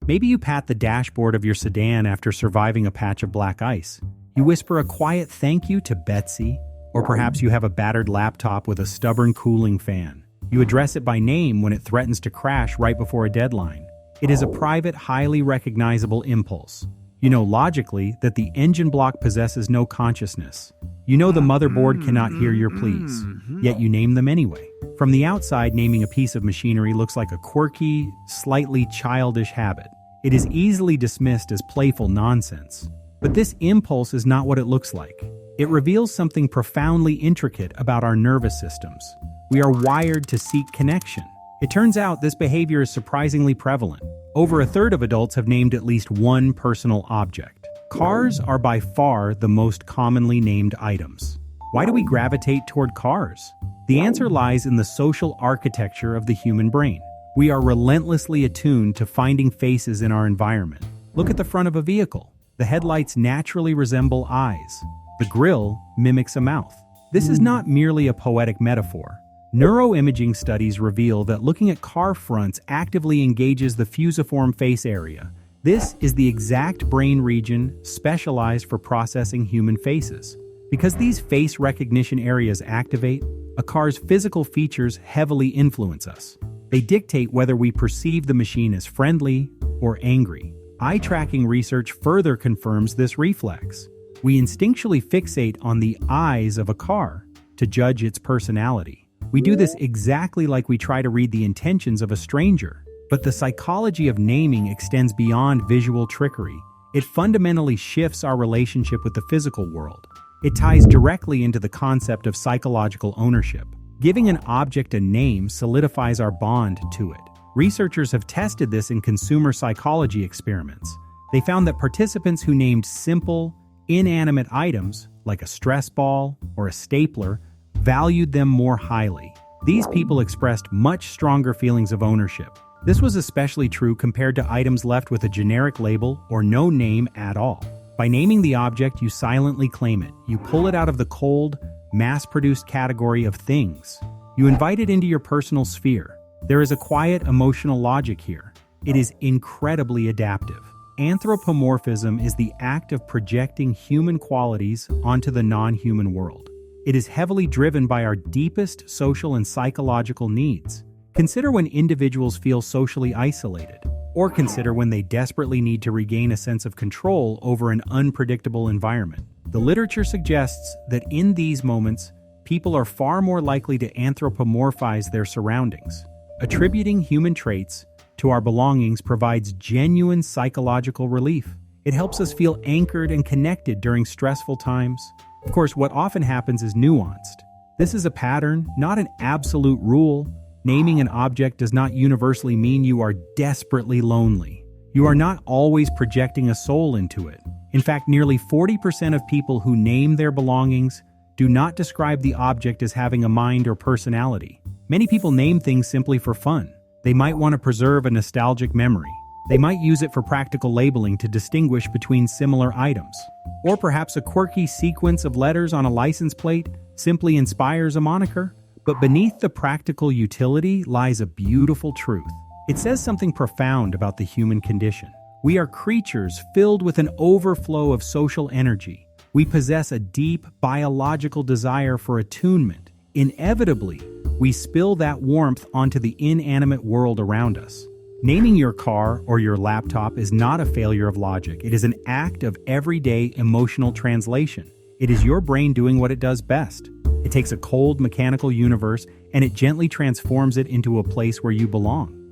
Maybe you pat the dashboard of your sedan after surviving a patch of black ice. You whisper a quiet thank you to Betsy, or perhaps you have a battered laptop with a stubborn cooling fan. You address it by name when it threatens to crash right before a deadline. It is a private, highly recognizable impulse. You know logically that the engine block possesses no consciousness. You know the motherboard cannot hear your pleas, yet you name them anyway. From the outside, naming a piece of machinery looks like a quirky, slightly childish habit. It is easily dismissed as playful nonsense. But this impulse is not what it looks like. It reveals something profoundly intricate about our nervous systems. We are wired to seek connection. It turns out this behavior is surprisingly prevalent. Over a third of adults have named at least one personal object. Cars are by far the most commonly named items. Why do we gravitate toward cars? The answer lies in the social architecture of the human brain. We are relentlessly attuned to finding faces in our environment. Look at the front of a vehicle. The headlights naturally resemble eyes. The grille mimics a mouth. This is not merely a poetic metaphor. Neuroimaging studies reveal that looking at car fronts actively engages the fusiform face area. This is the exact brain region specialized for processing human faces. Because these face recognition areas activate, a car's physical features heavily influence us. They dictate whether we perceive the machine as friendly or angry. Eye tracking research further confirms this reflex. We instinctually fixate on the eyes of a car to judge its personality. We do this exactly like we try to read the intentions of a stranger. But the psychology of naming extends beyond visual trickery. It fundamentally shifts our relationship with the physical world. It ties directly into the concept of psychological ownership. Giving an object a name solidifies our bond to it. Researchers have tested this in consumer psychology experiments. They found that participants who named simple, inanimate items, like a stress ball or a stapler, valued them more highly. These people expressed much stronger feelings of ownership. This was especially true compared to items left with a generic label or no name at all. By naming the object, you silently claim it. You pull it out of the cold, mass-produced category of things. You invite it into your personal sphere. There is a quiet emotional logic here. It is incredibly adaptive. Anthropomorphism is the act of projecting human qualities onto the non-human world. It is heavily driven by our deepest social and psychological needs. Consider when individuals feel socially isolated, or consider when they desperately need to regain a sense of control over an unpredictable environment. The literature suggests that in these moments, people are far more likely to anthropomorphize their surroundings. Attributing human traits to our belongings provides genuine psychological relief. It helps us feel anchored and connected during stressful times. Of course, what often happens is nuanced. This is a pattern, not an absolute rule. Naming an object does not universally mean you are desperately lonely. You are not always projecting a soul into it. In fact, nearly 40% of people who name their belongings do not describe the object as having a mind or personality. Many people name things simply for fun. They might want to preserve a nostalgic memory. They might use it for practical labeling to distinguish between similar items. Or perhaps a quirky sequence of letters on a license plate simply inspires a moniker. But beneath the practical utility lies a beautiful truth. It says something profound about the human condition. We are creatures filled with an overflow of social energy. We possess a deep biological desire for attunement. Inevitably, we spill that warmth onto the inanimate world around us. Naming your car or your laptop is not a failure of logic. It is an act of everyday emotional translation. It is your brain doing what it does best. It takes a cold, mechanical universe and it gently transforms it into a place where you belong.